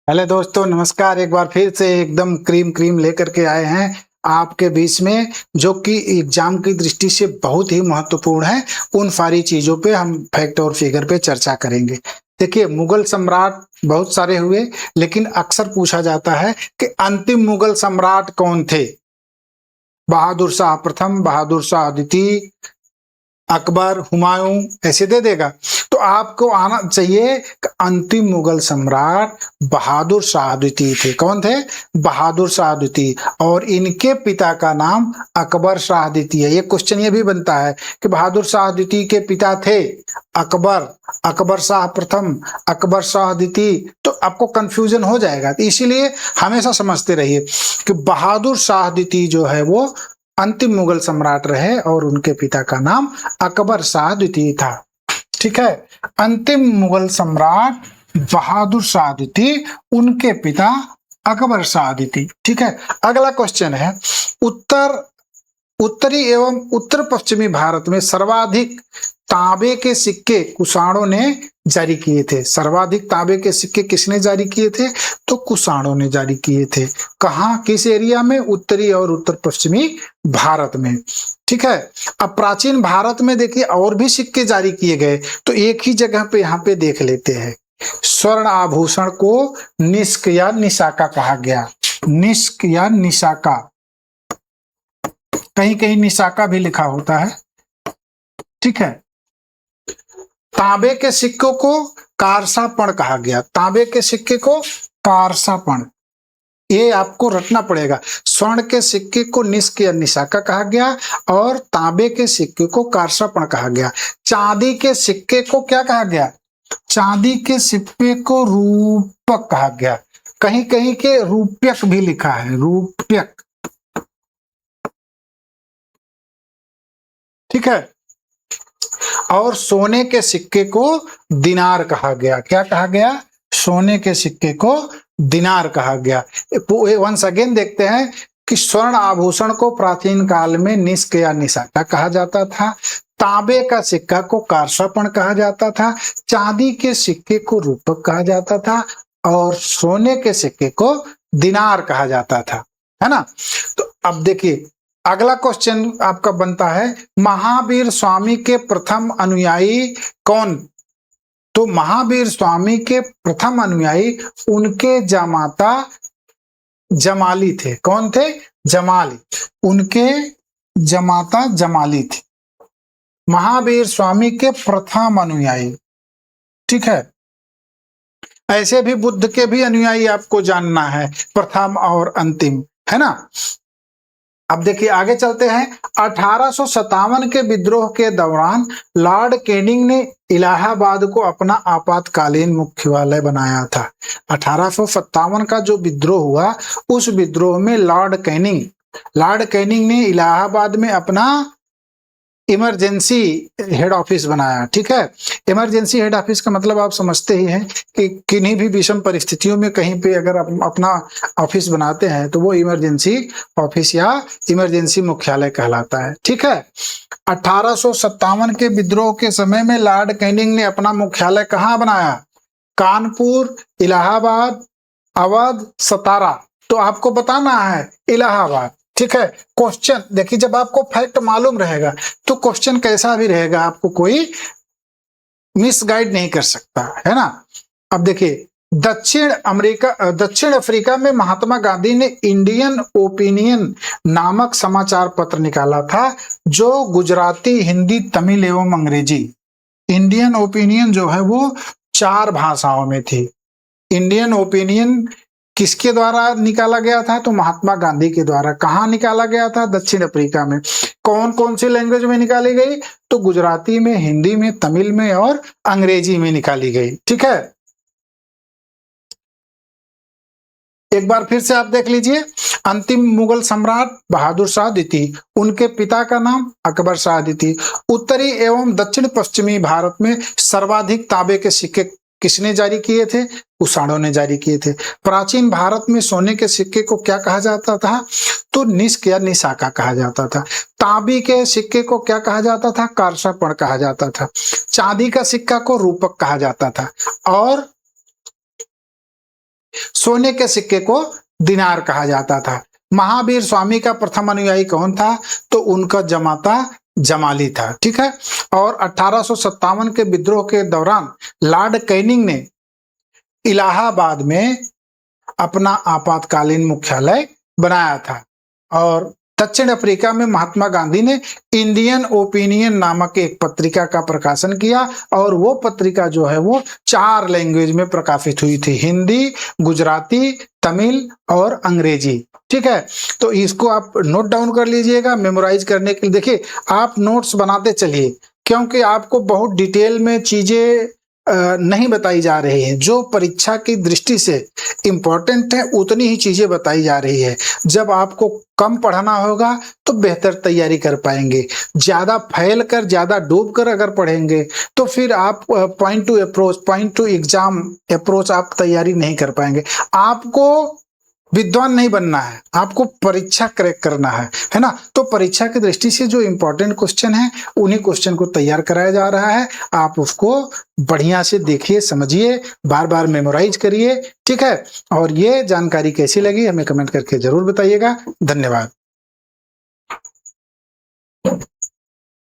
Hello दोस्तों, नमस्कार। एक बार फिर से एकदम क्रीम क्रीम लेकर के आए हैं आपके बीच में, जो कि एग्जाम की दृष्टि से बहुत ही महत्वपूर्ण है। उन सारी चीजों पे हम फैक्ट और फिगर पे चर्चा करेंगे। देखिए, मुगल सम्राट बहुत सारे हुए, लेकिन अक्सर पूछा जाता है कि अंतिम मुगल सम्राट कौन थे। बहादुर शाह प्रथम, बहादुर शाह द्वितीय, अकबर, हुमायूं, ऐसे दे देगा। तो आपको आना चाहिए कि अंतिम मुगल सम्राट बहादुर शाह द्वितीय थे। कौन थे? बहादुर शाह द्वितीय। और इनके पिता का नाम अकबर शाह द्वितीय है। ये क्वेश्चन ये भी बनता है कि बहादुर शाह द्वितीय के पिता थे अकबर, अकबर शाह प्रथम, अकबर शाह द्वितीय। तो आपको कंफ्यूजन हो जाएगा, तो इसीलिए हमेशा समझते रहिए कि बहादुर शाह द्वितीय जो है वो अंतिम मुगल सम्राट रहे और उनके पिता का नाम अकबर शाह द्वितीय था। ठीक है, अंतिम मुगल सम्राट बहादुर शाह द्वितीय, उनके पिता अकबर शाह द्वितीय। ठीक है, अगला क्वेश्चन है, उत्तरी एवं उत्तर पश्चिमी भारत में सर्वाधिक तांबे के सिक्के कुषाणों ने जारी किए थे। सर्वाधिक तांबे के सिक्के किसने जारी किए थे? तो कुषाणों ने जारी किए थे। कहाँ, किस एरिया में? उत्तरी और उत्तर पश्चिमी भारत में। ठीक है, अब प्राचीन भारत में देखिए और भी सिक्के जारी किए गए, तो एक ही जगह पे यहाँ पे देख लेते हैं। स्वर्ण आभूषण को निष्क या निशाका कहा गया। निष्क या निशाका, कहीं कहीं निशाका भी लिखा होता है। ठीक है, तांबे के सिक्कों को कारसापण कहा गया। तांबे के सिक्के को कारसापण, ये आपको रटना पड़ेगा। स्वर्ण के सिक्के को निष्क या निशाका कहा गया और तांबे के सिक्के को कारसापण कहा गया। चांदी के सिक्के को क्या कहा गया? चांदी के सिक्के को रूपक कहा गया। कहीं कहीं के रूप्यक भी लिखा है, रूप्यक। ठीक है, और सोने के सिक्के को दिनार कहा गया। क्या कहा गया? सोने के सिक्के को दिनार कहा गया। वंस अगेन देखते हैं कि स्वर्ण आभूषण को प्राचीन काल में निष्क या निशाका कहा जाता था, तांबे का सिक्का को कारसापण कहा जाता था, चांदी के सिक्के को रूपक कहा जाता था और सोने के सिक्के को दिनार कहा जाता था, है ना। तो अब देखिए, अगला क्वेश्चन आपका बनता है, महावीर स्वामी के प्रथम अनुयायी कौन? तो महावीर स्वामी के प्रथम अनुयायी उनके जमाता जमाली थे। कौन थे? जमाली। उनके जमाता जमाली थे, महावीर स्वामी के प्रथम अनुयायी। ठीक है, ऐसे भी बुद्ध के भी अनुयायी आपको जानना है, प्रथम और अंतिम, है ना। अब देखिए आगे चलते हैं। 1857 के विद्रोह के दौरान लॉर्ड कैनिंग ने इलाहाबाद को अपना आपातकालीन मुख्यालय बनाया था। 1857 का जो विद्रोह हुआ, उस विद्रोह में लॉर्ड कैनिंग ने इलाहाबाद में अपना इमरजेंसी हेड ऑफिस बनाया। ठीक है, इमरजेंसी हेड ऑफिस का मतलब आप समझते ही हैं कि किन्हीं भी विषम परिस्थितियों में कहीं पे अगर आप अपना ऑफिस बनाते हैं तो वो इमरजेंसी ऑफिस या इमरजेंसी मुख्यालय कहलाता है। ठीक है, 1857 के विद्रोह के समय में लॉर्ड कैनिंग ने अपना मुख्यालय कहाँ बनाया? कानपुर, इलाहाबाद, अवध, सतारा। तो आपको बताना है इलाहाबाद। ठीक है, क्वेश्चन देखिए, जब आपको फैक्ट मालूम रहेगा तो क्वेश्चन कैसा भी रहेगा आपको कोई मिसगाइड नहीं कर सकता, है ना। अब देखिए, दक्षिण अफ्रीका में महात्मा गांधी ने इंडियन ओपिनियन नामक समाचार पत्र निकाला था, जो गुजराती, हिंदी, तमिल एवं अंग्रेजी। इंडियन ओपिनियन जो है वो 4 भाषाओं में थी। इंडियन ओपिनियन किसके द्वारा निकाला गया था? तो महात्मा गांधी के द्वारा। कहाँ निकाला गया था? दक्षिण अफ्रीका में। कौन कौन सी लैंग्वेज में निकाली गई? तो गुजराती में, हिंदी में, तमिल में और अंग्रेजी में निकाली गई। ठीक है, एक बार फिर से आप देख लीजिए। अंतिम मुगल सम्राट बहादुर शाह द्वितीय, उनके पिता का नाम अकबर शाह द्वितीय। उत्तरी एवं दक्षिण पश्चिमी भारत में सर्वाधिक तांबे के सिक्के किसने जारी किए थे? कुषाणों ने जारी किए थे। प्राचीन भारत में सोने के सिक्के को क्या कहा जाता था? तो निष्क या निशाका कहा जाता था। तांबे के सिक्के को क्या कहा जाता था? कारसापण कहा जाता था। चांदी का सिक्का को रूपक कहा जाता था और सोने के सिक्के को दिनार कहा जाता था। महावीर स्वामी का प्रथम अनुयायी कौन था? तो उनका जमाता जमाली था। ठीक है। और 1857 के विद्रोह के दौरान लॉर्ड कैनिंग ने इलाहाबाद में अपना आपातकालीन मुख्यालय बनाया था। और दक्षिण अफ्रीका में महात्मा गांधी ने इंडियन ओपिनियन नामक एक पत्रिका का प्रकाशन किया और वो पत्रिका जो है वो 4 लैंग्वेज में प्रकाशित हुई थी, हिंदी, गुजराती, तमिल और अंग्रेजी। ठीक है। तो इसको आप नोट डाउन कर लीजिएगा मेमोराइज करने के लिए। देखिए आप नोट्स बनाते चलिए, क्योंकि आपको बहुत डिटेल में चीजें नहीं बताई जा रही है। जो परीक्षा की दृष्टि से इम्पोर्टेंट है उतनी ही चीजें बताई जा रही है। जब आपको कम पढ़ना होगा तो बेहतर तैयारी कर पाएंगे। ज्यादा फैल कर, ज्यादा डूब कर अगर पढ़ेंगे तो फिर आप point two approach, point two exam approach आप तैयारी नहीं कर पाएंगे। आपको विद्वान नहीं बनना है, आपको परीक्षा क्रैक करना है ना। तो परीक्षा की दृष्टि से जो इंपॉर्टेंट क्वेश्चन है उन्हीं क्वेश्चन को तैयार कराया जा रहा है। आप उसको बढ़िया से देखिए, समझिए, बार बार मेमोराइज करिए। ठीक है। और ये जानकारी कैसी लगी हमें कमेंट करके जरूर बताइएगा। धन्यवाद।